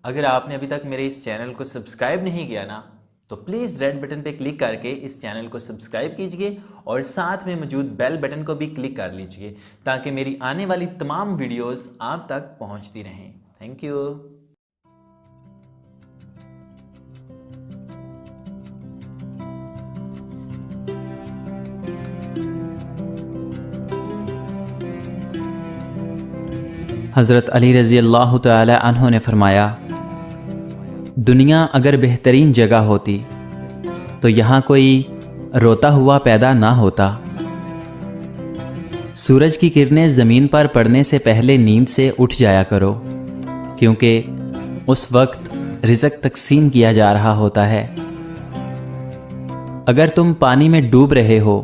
اگر آپ نے ابھی تک میرے اس چینل کو سبسکرائب نہیں کیا نا تو پلیز ریڈ بٹن پہ کلک کر کے اس چینل کو سبسکرائب کیجئے اور ساتھ میں موجود بیل بٹن کو بھی کلک کر لیجئے تاکہ میری آنے والی تمام ویڈیوز آپ تک پہنچتی رہیں۔ Thank you. حضرت علی رضی اللہ تعالی عنہ نے فرمایا، دنیا اگر بہترین جگہ ہوتی تو یہاں کوئی روتا ہوا پیدا نہ ہوتا۔ سورج کی کرنیں زمین پر پڑنے سے پہلے نیند سے اٹھ جایا کرو، کیونکہ اس وقت رزق تقسیم کیا جا رہا ہوتا ہے۔ اگر تم پانی میں ڈوب رہے ہو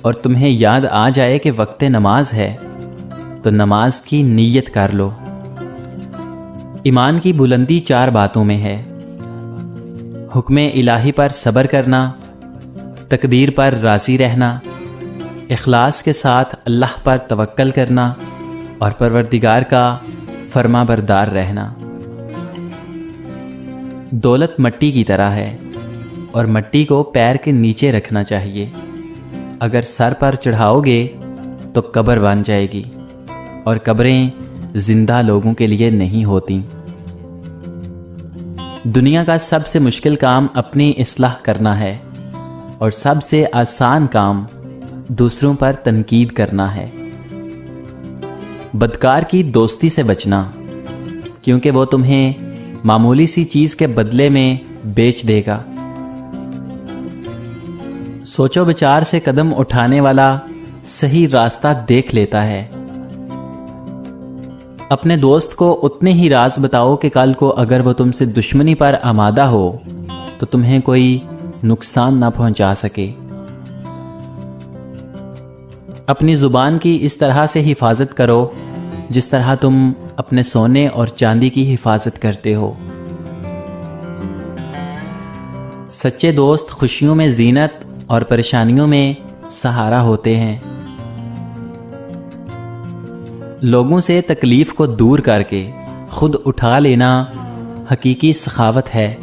اور تمہیں یاد آ جائے کہ وقت نماز ہے تو نماز کی نیت کر لو۔ ایمان کی بلندی 4 باتوں میں ہے: حکم الہی پر صبر کرنا، تقدیر پر راضی رہنا، اخلاص کے ساتھ اللہ پر توکل کرنا اور پروردگار کا فرما بردار رہنا۔ دولت مٹی کی طرح ہے اور مٹی کو پیر کے نیچے رکھنا چاہیے۔ اگر سر پر چڑھاؤ گے تو قبر بن جائے گی، اور قبریں زندہ لوگوں کے لیے نہیں ہوتی۔ دنیا کا سب سے مشکل کام اپنی اصلاح کرنا ہے اور سب سے آسان کام دوسروں پر تنقید کرنا ہے۔ بدکار کی دوستی سے بچنا، کیونکہ وہ تمہیں معمولی سی چیز کے بدلے میں بیچ دے گا۔ سوچو بچار سے قدم اٹھانے والا صحیح راستہ دیکھ لیتا ہے۔ اپنے دوست کو اتنے ہی راز بتاؤ کہ کل کو اگر وہ تم سے دشمنی پر آمادہ ہو تو تمہیں کوئی نقصان نہ پہنچا سکے۔ اپنی زبان کی اس طرح سے حفاظت کرو جس طرح تم اپنے سونے اور چاندی کی حفاظت کرتے ہو۔ سچے دوست خوشیوں میں زینت اور پریشانیوں میں سہارا ہوتے ہیں۔ لوگوں سے تکلیف کو دور کر کے خود اٹھا لینا حقیقی سخاوت ہے۔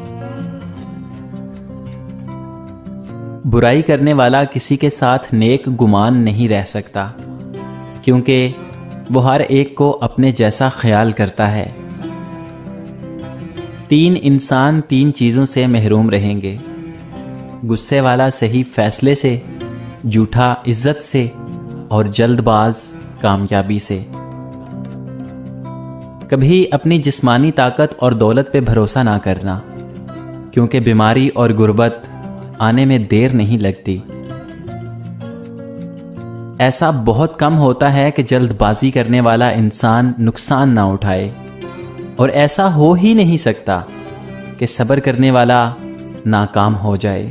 برائی کرنے والا کسی کے ساتھ نیک گمان نہیں رہ سکتا، کیونکہ وہ ہر ایک کو اپنے جیسا خیال کرتا ہے۔ 3 انسان 3 چیزوں سے محروم رہیں گے: غصے والا صحیح فیصلے سے، جھوٹا عزت سے، اور جلد باز کامیابی سے۔ کبھی اپنی جسمانی طاقت اور دولت پہ بھروسہ نہ کرنا، کیونکہ بیماری اور غربت آنے میں دیر نہیں لگتی۔ ایسا بہت کم ہوتا ہے کہ جلد بازی کرنے والا انسان نقصان نہ اٹھائے، اور ایسا ہو ہی نہیں سکتا کہ صبر کرنے والا ناکام ہو جائے۔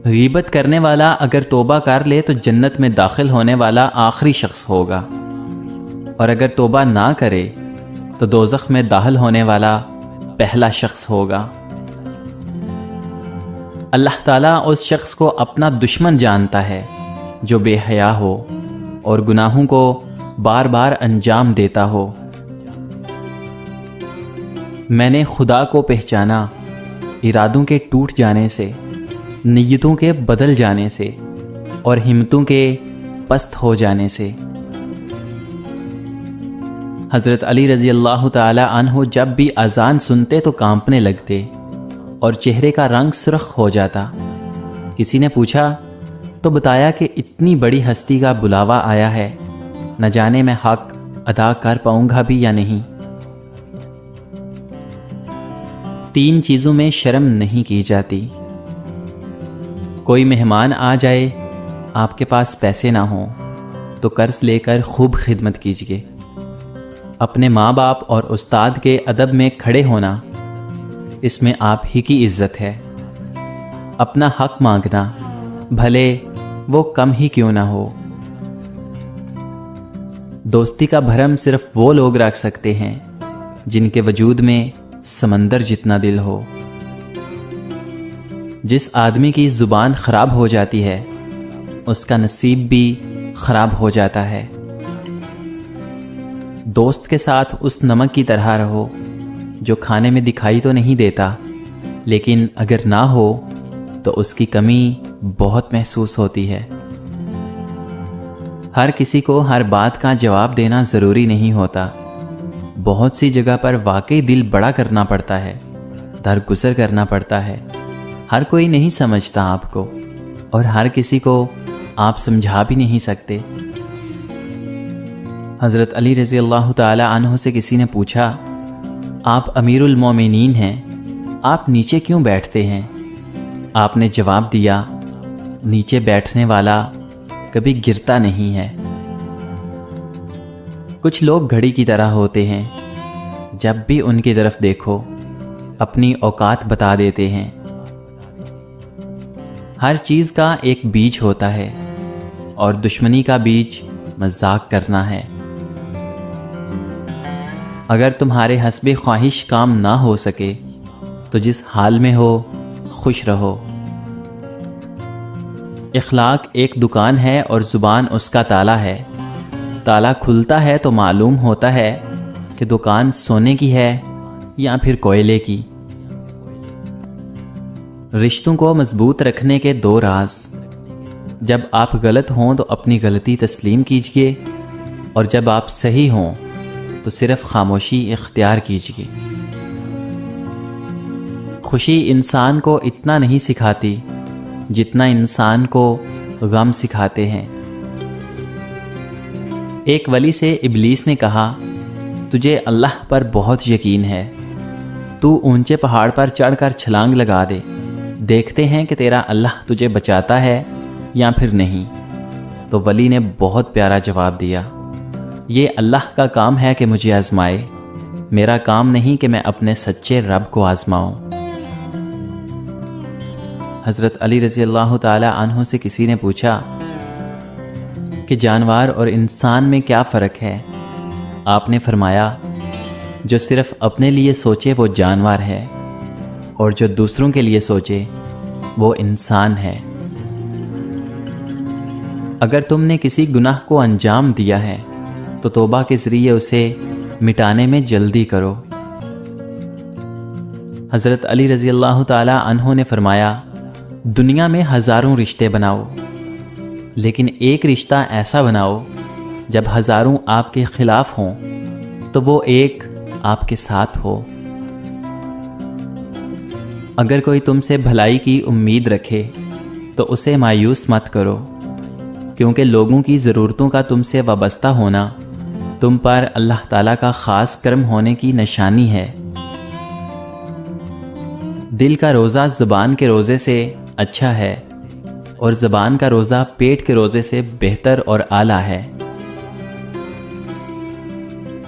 غیبت کرنے والا اگر توبہ کر لے تو جنت میں داخل ہونے والا آخری شخص ہوگا، اور اگر توبہ نہ کرے تو دوزخ میں داخل ہونے والا پہلا شخص ہوگا۔ اللہ تعالیٰ اس شخص کو اپنا دشمن جانتا ہے جو بے حیا ہو اور گناہوں کو بار بار انجام دیتا ہو۔ میں نے خدا کو پہچانا ارادوں کے ٹوٹ جانے سے، نیتوں کے بدل جانے سے، اور ہمتوں کے پست ہو جانے سے۔ حضرت علی رضی اللہ تعالی عنہ جب بھی اذان سنتے تو کانپنے لگتے اور چہرے کا رنگ سرخ ہو جاتا۔ کسی نے پوچھا تو بتایا کہ اتنی بڑی ہستی کا بلاوا آیا ہے، نہ جانے میں حق ادا کر پاؤں گا بھی یا نہیں۔ 3 چیزوں میں شرم نہیں کی جاتی: کوئی مہمان آ جائے، آپ کے پاس پیسے نہ ہوں تو قرض لے کر خوب خدمت کیجیے۔ اپنے ماں باپ اور استاد کے ادب میں کھڑے ہونا، اس میں آپ ہی کی عزت ہے۔ اپنا حق مانگنا، بھلے وہ کم ہی کیوں نہ ہو۔ دوستی کا بھرم صرف وہ لوگ رکھ سکتے ہیں جن کے وجود میں سمندر جتنا دل ہو۔ جس آدمی کی زبان خراب ہو جاتی ہے اس کا نصیب بھی خراب ہو جاتا ہے۔ دوست کے ساتھ اس نمک کی طرح رہو جو کھانے میں دکھائی تو نہیں دیتا، لیکن اگر نہ ہو تو اس کی کمی بہت محسوس ہوتی ہے۔ ہر کسی کو ہر بات کا جواب دینا ضروری نہیں ہوتا۔ بہت سی جگہ پر واقعی دل بڑا کرنا پڑتا ہے، درگزر کرنا پڑتا ہے۔ ہر کوئی نہیں سمجھتا آپ کو، اور ہر کسی کو آپ سمجھا بھی نہیں سکتے۔ حضرت علی رضی اللہ تعالی عنہ سے کسی نے پوچھا، آپ امیر المومنین ہیں، آپ نیچے کیوں بیٹھتے ہیں؟ آپ نے جواب دیا، نیچے بیٹھنے والا کبھی گرتا نہیں ہے۔ کچھ لوگ گھڑی کی طرح ہوتے ہیں، جب بھی ان کی طرف دیکھو اپنی اوقات بتا دیتے ہیں۔ ہر چیز کا ایک بیج ہوتا ہے، اور دشمنی کا بیج مذاق کرنا ہے۔ اگر تمہارے حسب خواہش کام نہ ہو سکے تو جس حال میں ہو خوش رہو۔ اخلاق ایک دکان ہے اور زبان اس کا تالا ہے۔ تالا کھلتا ہے تو معلوم ہوتا ہے کہ دکان سونے کی ہے یا پھر کوئلے کی۔ رشتوں کو مضبوط رکھنے کے 2 راز: جب آپ غلط ہوں تو اپنی غلطی تسلیم کیجیے، اور جب آپ صحیح ہوں تو صرف خاموشی اختیار کیجیے۔ خوشی انسان کو اتنا نہیں سکھاتی جتنا انسان کو غم سکھاتے ہیں۔ ایک ولی سے ابلیس نے کہا، تجھے اللہ پر بہت یقین ہے، تو اونچے پہاڑ پر چڑھ کر چھلانگ لگا دے، دیکھتے ہیں کہ تیرا اللہ تجھے بچاتا ہے یا پھر نہیں۔ تو ولی نے بہت پیارا جواب دیا، یہ اللہ کا کام ہے کہ مجھے آزمائے، میرا کام نہیں کہ میں اپنے سچے رب کو آزماؤں۔ حضرت علی رضی اللہ تعالی عنہ سے کسی نے پوچھا کہ جانور اور انسان میں کیا فرق ہے؟ آپ نے فرمایا، جو صرف اپنے لیے سوچے وہ جانور ہے، اور جو دوسروں کے لیے سوچے وہ انسان ہے۔ اگر تم نے کسی گناہ کو انجام دیا ہے تو توبہ کے ذریعے اسے مٹانے میں جلدی کرو۔ حضرت علی رضی اللہ تعالی عنہ نے فرمایا، دنیا میں ہزاروں رشتے بناؤ، لیکن ایک رشتہ ایسا بناؤ جب ہزاروں آپ کے خلاف ہوں تو وہ ایک آپ کے ساتھ ہو۔ اگر کوئی تم سے بھلائی کی امید رکھے تو اسے مایوس مت کرو، کیونکہ لوگوں کی ضرورتوں کا تم سے وابستہ ہونا تم پر اللہ تعالیٰ کا خاص کرم ہونے کی نشانی ہے۔ دل کا روزہ زبان کے روزے سے اچھا ہے، اور زبان کا روزہ پیٹ کے روزے سے بہتر اور اعلیٰ ہے۔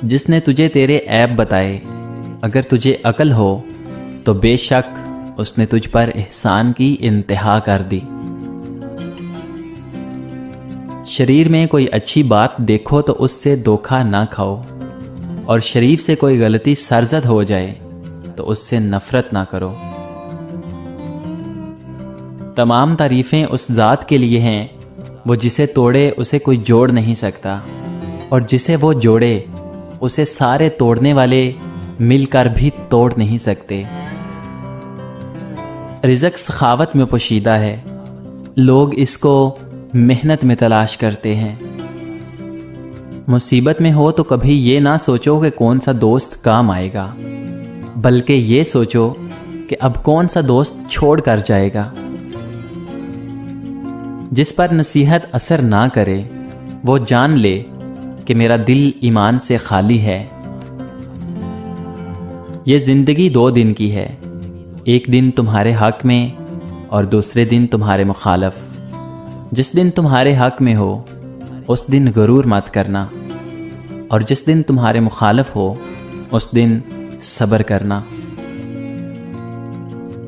جس نے تجھے تیرے عیب بتائے، اگر تجھے عقل ہو تو بے شک اس نے تجھ پر احسان کی انتہا کر دی۔ شریر میں کوئی اچھی بات دیکھو تو اس سے دھوکہ نہ کھاؤ، اور شریف سے کوئی غلطی سرزد ہو جائے تو اس سے نفرت نہ کرو۔ تمام تعریفیں اس ذات کے لیے ہیں، وہ جسے توڑے اسے کوئی جوڑ نہیں سکتا، اور جسے وہ جوڑے اسے سارے توڑنے والے مل کر بھی توڑ نہیں سکتے۔ رزق سخاوت میں پوشیدہ ہے، لوگ اس کو محنت میں تلاش کرتے ہیں۔ مصیبت میں ہو تو کبھی یہ نہ سوچو کہ کون سا دوست کام آئے گا، بلکہ یہ سوچو کہ اب کون سا دوست چھوڑ کر جائے گا۔ جس پر نصیحت اثر نہ کرے وہ جان لے کہ میرا دل ایمان سے خالی ہے۔ یہ زندگی 2 دن کی ہے، ایک دن تمہارے حق میں اور دوسرے دن تمہارے مخالف۔ جس دن تمہارے حق میں ہو اس دن غرور مت کرنا، اور جس دن تمہارے مخالف ہو اس دن صبر کرنا۔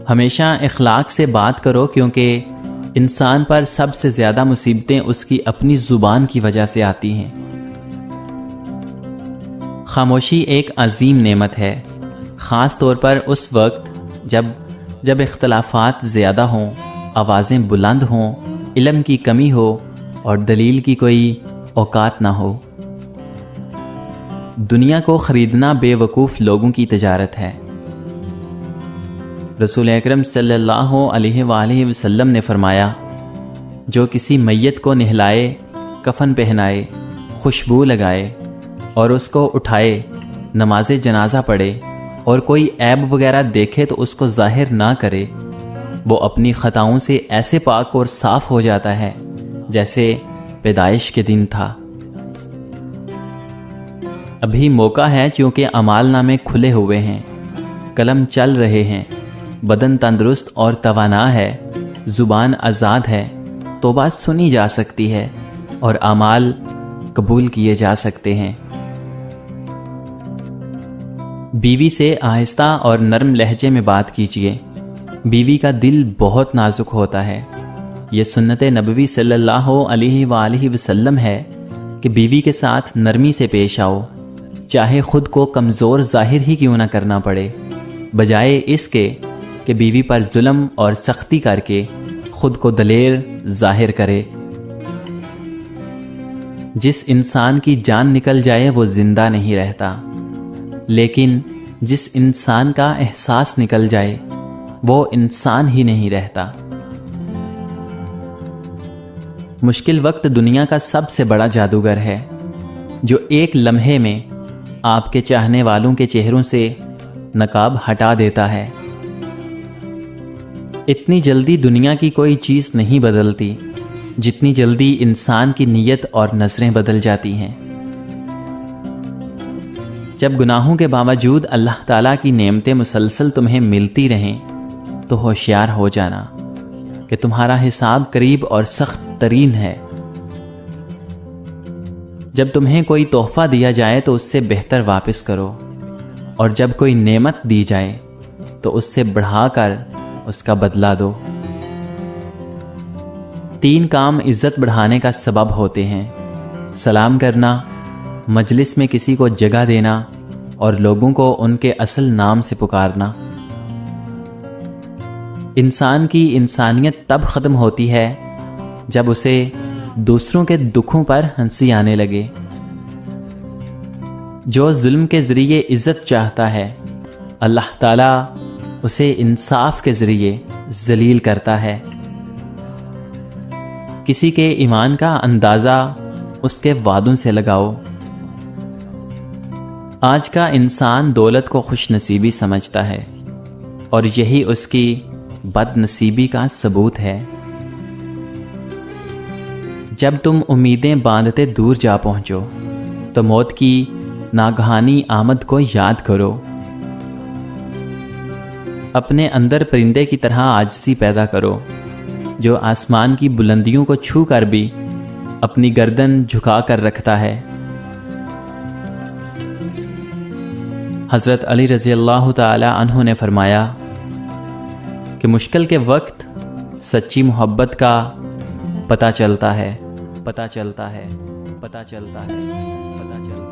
ہمیشہ اخلاق سے بات کرو، کیونکہ انسان پر سب سے زیادہ مصیبتیں اس کی اپنی زبان کی وجہ سے آتی ہیں۔ خاموشی ایک عظیم نعمت ہے، خاص طور پر اس وقت جب اختلافات زیادہ ہوں، آوازیں بلند ہوں، علم کی کمی ہو اور دلیل کی کوئی اوقات نہ ہو۔ دنیا کو خریدنا بے وقوف لوگوں کی تجارت ہے، رسول اکرم صلی اللہ علیہ وآلہ وسلم نے فرمایا، جو کسی میت کو نہلائے، کفن پہنائے، خوشبو لگائے اور اس کو اٹھائے، نماز جنازہ پڑھے اور کوئی عیب وغیرہ دیکھے تو اس کو ظاہر نہ کرے، وہ اپنی خطاؤں سے ایسے پاک اور صاف ہو جاتا ہے جیسے پیدائش کے دن تھا۔ ابھی موقع ہے کیونکہ اعمال نامے کھلے ہوئے ہیں، قلم چل رہے ہیں، بدن تندرست اور توانا ہے، زبان آزاد ہے، توبہ سنی جا سکتی ہے اور اعمال قبول کیے جا سکتے ہیں۔ بیوی سے آہستہ اور نرم لہجے میں بات کیجیے۔ بیوی کا دل بہت نازک ہوتا ہے۔ یہ سنت نبوی صلی اللہ علیہ وآلہ وسلم ہے کہ بیوی کے ساتھ نرمی سے پیش آؤ، چاہے خود کو کمزور ظاہر ہی کیوں نہ کرنا پڑے، بجائے اس کے کہ بیوی پر ظلم اور سختی کر کے خود کو دلیر ظاہر کرے۔ جس انسان کی جان نکل جائے وہ زندہ نہیں رہتا، لیکن جس انسان کا احساس نکل جائے وہ انسان ہی نہیں رہتا۔ مشکل وقت دنیا کا سب سے بڑا جادوگر ہے، جو ایک لمحے میں آپ کے چاہنے والوں کے چہروں سے نقاب ہٹا دیتا ہے۔ اتنی جلدی دنیا کی کوئی چیز نہیں بدلتی جتنی جلدی انسان کی نیت اور نظریں بدل جاتی ہیں۔ جب گناہوں کے باوجود اللہ تعالیٰ کی نعمتیں مسلسل تمہیں ملتی رہیں تو ہوشیار ہو جانا کہ تمہارا حساب قریب اور سخت ترین ہے۔ جب تمہیں کوئی تحفہ دیا جائے تو اس سے بہتر واپس کرو، اور جب کوئی نعمت دی جائے تو اس سے بڑھا کر اس کا بدلہ دو۔ 3 کام عزت بڑھانے کا سبب ہوتے ہیں: سلام کرنا، مجلس میں کسی کو جگہ دینا اور لوگوں کو ان کے اصل نام سے پکارنا۔ انسان کی انسانیت تب ختم ہوتی ہے جب اسے دوسروں کے دکھوں پر ہنسی آنے لگے۔ جو ظلم کے ذریعے عزت چاہتا ہے، اللہ تعالیٰ اسے انصاف کے ذریعے ذلیل کرتا ہے۔ کسی کے ایمان کا اندازہ اس کے وعدوں سے لگاؤ۔ آج کا انسان دولت کو خوش نصیبی سمجھتا ہے، اور یہی اس کی بد نصیبی کا ثبوت ہے۔ جب تم امیدیں باندھتے دور جا پہنچو تو موت کی ناگہانی آمد کو یاد کرو۔ اپنے اندر پرندے کی طرح عاجزی پیدا کرو، جو آسمان کی بلندیوں کو چھو کر بھی اپنی گردن جھکا کر رکھتا ہے۔ حضرت علی رضی اللہ تعالی عنہ نے فرمایا کہ مشکل کے وقت سچی محبت کا پتہ چلتا ہے، پتہ چلتا ہے، پتہ چلتا ہے، پتہ چلتا ہے۔